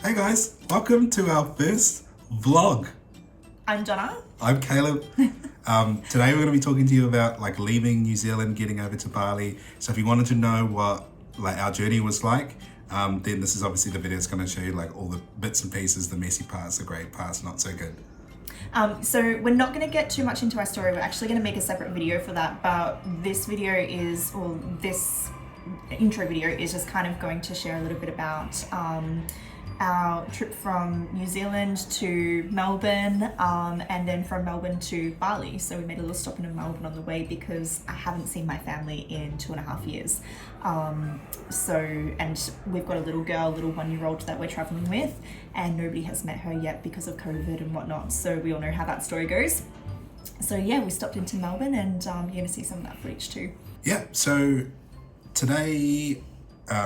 Hey guys, welcome to our first vlog. I'm Donna. I'm Caleb. Today we're going to be talking to you about like leaving New Zealand, getting over to Bali. So if you wanted to know what like our journey was like, then this is obviously the video that's going to show you like all the bits and pieces, the messy parts, the great parts, not so good. So we're not going to get too much into our story. We're actually going to make a separate video for that. But this video is, or this intro video is just kind of going to share a little bit about our trip from New Zealand to Melbourne, and then from Melbourne to Bali. So we made a little stop in Melbourne on the way because I haven't seen my family in 2.5 years. And we've got a little girl, a little 1-year-old that we're traveling with, and nobody has met her yet because of COVID and whatnot. So we all know how that story goes. So yeah, we stopped into Melbourne, and you're gonna see some of that footage too. Yeah, so today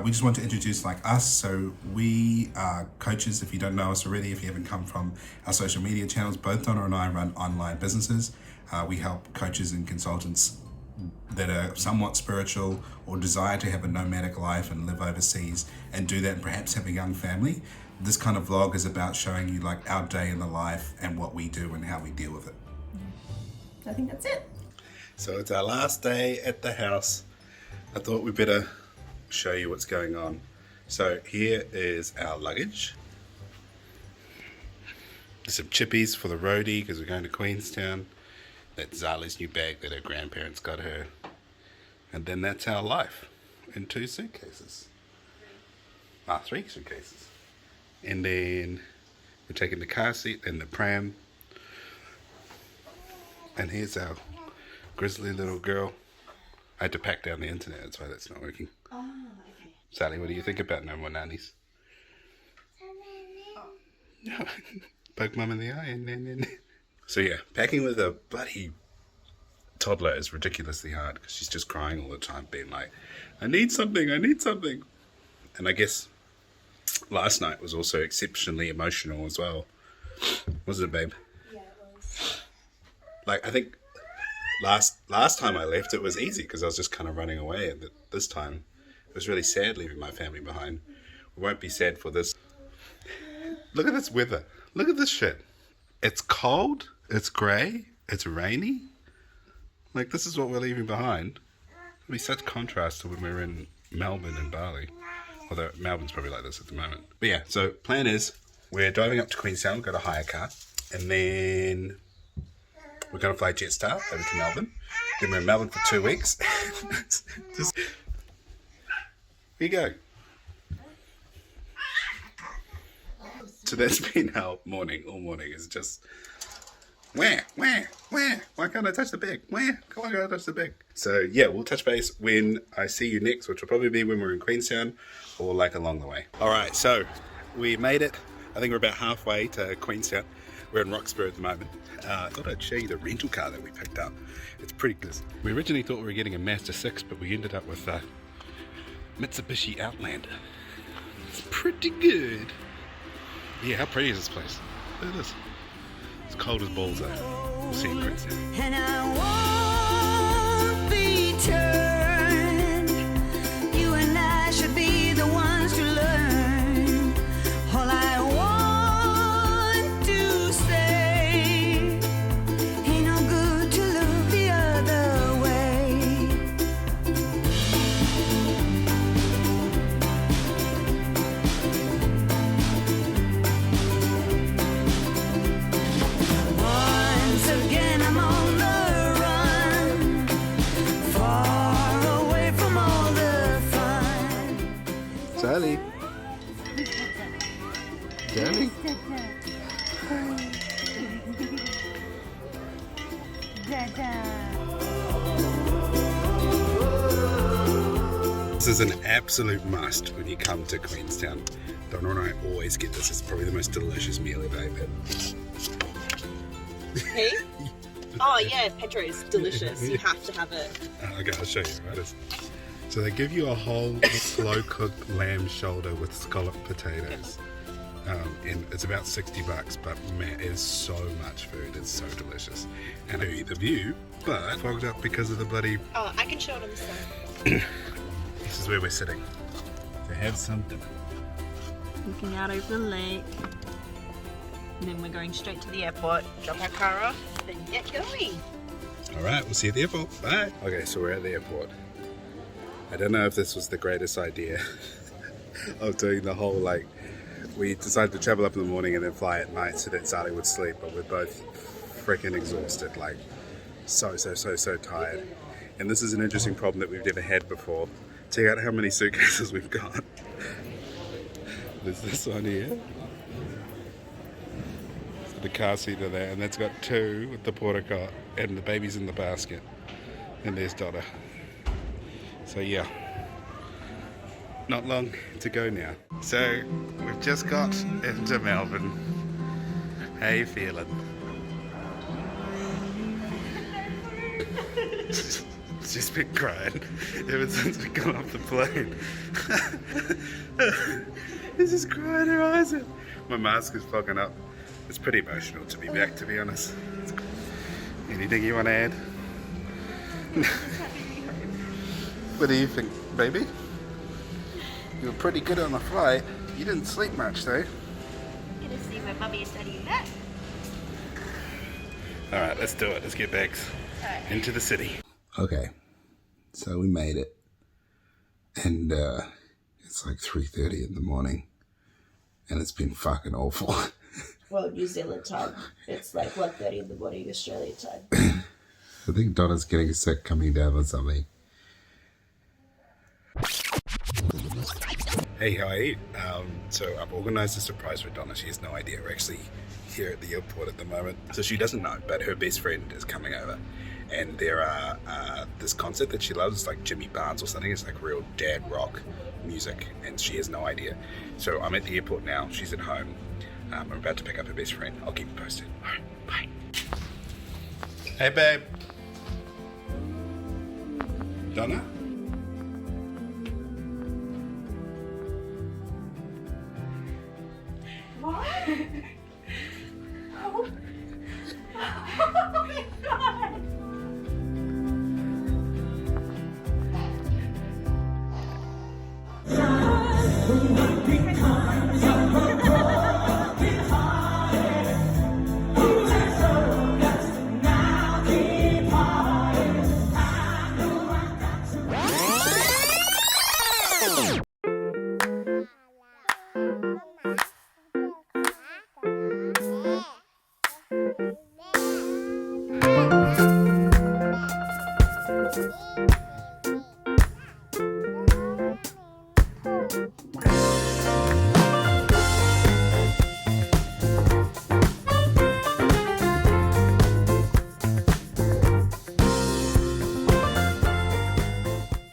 we just want to introduce like us. So we are coaches. If you don't know us already, if you haven't come from our social media channels, both Donna and I run online businesses. We help coaches and consultants that are somewhat spiritual or desire to have a nomadic life and live overseas and do that and perhaps have a young family. This kind of vlog is about showing you like our day in the life and what we do and how we deal with it. I think that's it. So it's our last day at the house. I thought we better show you what's going on. So here is our luggage. Some chippies for the roadie because we're going to Queenstown. That's Zali's new bag that her grandparents got her. And then that's our life in 2 suitcases. 3 suitcases. And then we're taking the car seat and the pram. And here's our grizzly little girl. I had to pack down the internet, that's why that's not working. Oh, okay. Sally, what do you think about no more nannies? No. Poke mum in the eye and then. So yeah, packing with a bloody toddler is ridiculously hard because she's just crying all the time, being like, I need something. And I guess last night was also exceptionally emotional as well. Wasn't it, babe? Yeah, it was. Like, I think last time I left, it was easy because I was just kind of running away. And this time, it was really sad leaving my family behind. We won't be sad for this. Look at this weather. Look at this shit. It's cold. It's grey. It's rainy. Like, this is what we're leaving behind. It'll be such contrast to when we were in Melbourne and Bali. Although Melbourne's probably like this at the moment. But yeah, so plan is we're driving up to Queenstown. We've got a hire car. And then we're going to fly Jetstar over to Melbourne. Then we're in Melbourne for 2 weeks. Just, here you go. So that's been our morning. All morning is just, where? Why can't I touch the bag? Why can't I touch the bag? So yeah, we'll touch base when I see you next, which will probably be when we're in Queenstown or like along the way. All right, so we made it. I think we're about halfway to Queenstown. We're in Roxburgh at the moment. I thought I'd show you the rental car that we picked up. It's pretty good. We originally thought we were getting a Mazda 6, but we ended up with a Mitsubishi Outlander. It's pretty good. Yeah, how pretty is this place? Look at this. It's cold as balls though. We'll see you in Queenstown. And I won't be turned. You and I should be the ones to learn. All I want to say ain't no good to look the other way. Once again I'm on the run, far away from all the fun. Zali. Zali? This is an absolute must when you come to Queenstown. Donna and I always get this. It's probably the most delicious meal I've ever had. Hey? Oh yeah, Pedro's delicious. You have to have it. Okay, I'll show you. Right? So they give you a whole slow-cooked lamb shoulder with scalloped potatoes. And it's about $60, but man, it's so much food. It's so delicious. And the view, but fogged up because of the bloody... Oh, I can show it on the side. This is where we're sitting to have some dinner. Looking out over the lake. And then we're going straight to the airport, drop our car off, then get going. All right, we'll see you at the airport. Bye. Okay, so we're at the airport. I don't know if this was the greatest idea of doing the whole, like, we decided to travel up in the morning and then fly at night so that Zali would sleep, but we're both freaking exhausted, like so tired. And this is an interesting problem that we've never had before. Check out how many suitcases we've got. There's this one here. So the car seat are there, and that's got two with the porta cot, and the baby's in the basket. And there's Donna. So yeah, not long to go now. So we've just got into Melbourne. How you feeling? She's been crying ever since we got off the plane. She's just crying her eyes out. My mask is fogging up. It's pretty emotional to be back, to be honest. Anything you want to add? What do you think, baby? You were pretty good on the flight. You didn't sleep much, though. I'm gonna see my mummy is studying that. All right, let's do it. Let's get back into the city. Okay, so we made it, and it's like 3:30 in the morning, and it's been fucking awful. Well, New Zealand time, it's like 1:30 in the morning, Australia time. I think Donna's getting sick coming down or something. Hey, how are you? So I've organised a surprise for Donna. She has no idea. We're actually here at the airport at the moment. So she doesn't know, but her best friend is coming over. And there are this concert that she loves, like Jimmy Barnes or something. It's like real dad rock music, and she has no idea. So I'm at the airport now. She's at home. I'm about to pick up her best friend. I'll keep you posted. All right, bye. Hey, babe. Donna? What? Oh. Oh my god!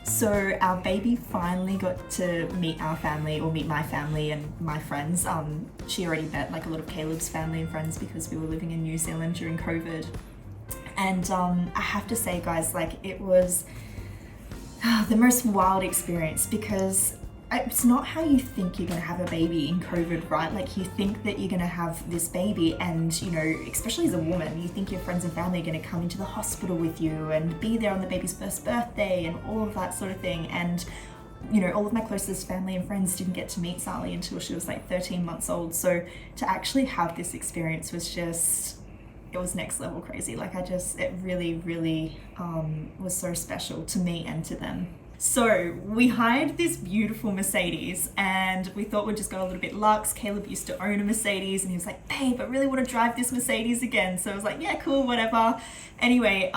So our baby finally got to meet our family, or meet my family and my friends. She already met like a lot of Caleb's family and friends because we were living in New Zealand during COVID. And I have to say, guys, like it was the most wild experience, because it's not how you think you're gonna have a baby in COVID, right? Like you think that you're gonna have this baby, and you know, especially as a woman, you think your friends and family are gonna come into the hospital with you and be there on the baby's first birthday and all of that sort of thing. And you know, all of my closest family and friends didn't get to meet Zali until she was like 13 months old. So to actually have this experience was just, it was next level crazy. Like it really was so special to me and to them. So we hired this beautiful Mercedes, and we thought we'd just go a little bit luxe. Caleb used to own a Mercedes, and he was like, babe, I really want to drive this Mercedes again. So I was like, yeah, cool, whatever. Anyway,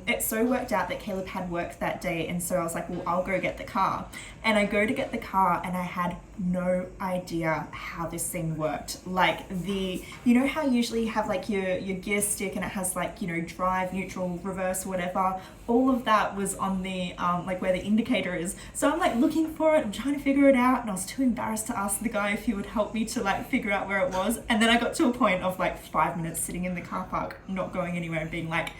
it so worked out that Caleb had work that day, and so I was like, well, I'll go get the car. And I go to get the car, and I had no idea how this thing worked. Like you know how usually you have like your gear stick, and it has like, you know, drive, neutral, reverse, whatever. All of that was on the like where the indicator is. So I'm like looking for it, I'm trying to figure it out, and I was too embarrassed to ask the guy if he would help me to like figure out where it was. And then I got to a point of like 5 minutes sitting in the car park, not going anywhere, and being like,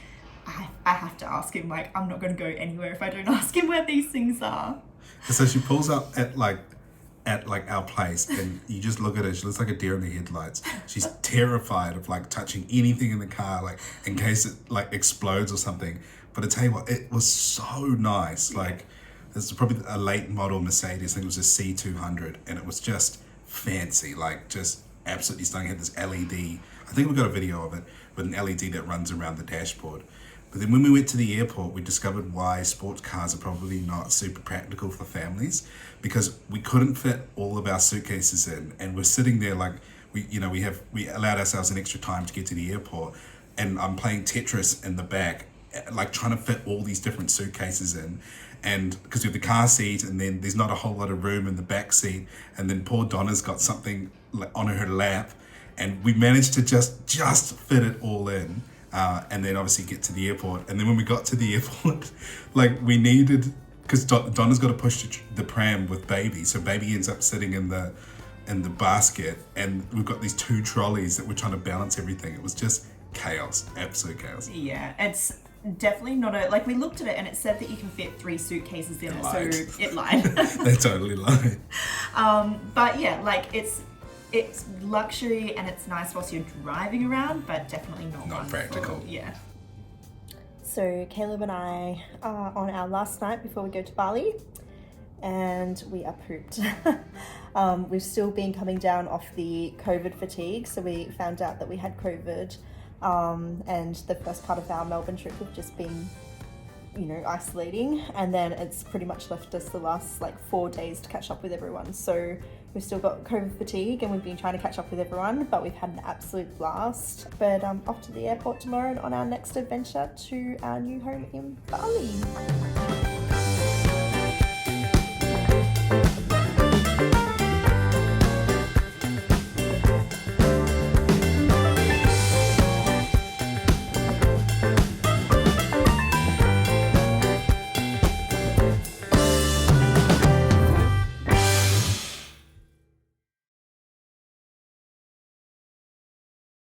I have to ask him. Like, I'm not going to go anywhere if I don't ask him where these things are. So she pulls up at our place, and you just look at her. She looks like a deer in the headlights. She's terrified of like touching anything in the car, like in case it like explodes or something. But I tell you what, it was so nice. Like, this is probably a late model Mercedes. I think it was a C200, and it was just fancy, like just absolutely stunning. It had this LED, I think we've got a video of it, with an LED that runs around the dashboard. But then when we went to the airport, we discovered why sports cars are probably not super practical for families, because we couldn't fit all of our suitcases in, and we're sitting there like, we allowed ourselves an extra time to get to the airport, and I'm playing Tetris in the back, like trying to fit all these different suitcases in. And because we have the car seat, and then there's not a whole lot of room in the back seat, and then poor Donna's got something on her lap, and we managed to just fit it all in, and then obviously get to the airport. And then when we got to the airport, like we needed, because Donna's got to push the pram with baby, so baby ends up sitting in the basket, and we've got these 2 trolleys that we're trying to balance everything. It was just chaos, absolute chaos. Yeah, it's definitely not like we looked at it and it said that you can fit 3 suitcases in it, lied. so it lied. They totally lied. But yeah, like it's luxury and it's nice whilst you're driving around, but definitely not Not practical. Yeah. So Caleb and I are on our last night before we go to Bali, and we are pooped. We've still been coming down off the COVID fatigue, so we found out that we had COVID, and the first part of our Melbourne trip we've just been, isolating, and then it's pretty much left us the last 4 days to catch up with everyone. So we've still got COVID fatigue and we've been trying to catch up with everyone, but we've had an absolute blast. But off to the airport tomorrow and on our next adventure to our new home in Bali.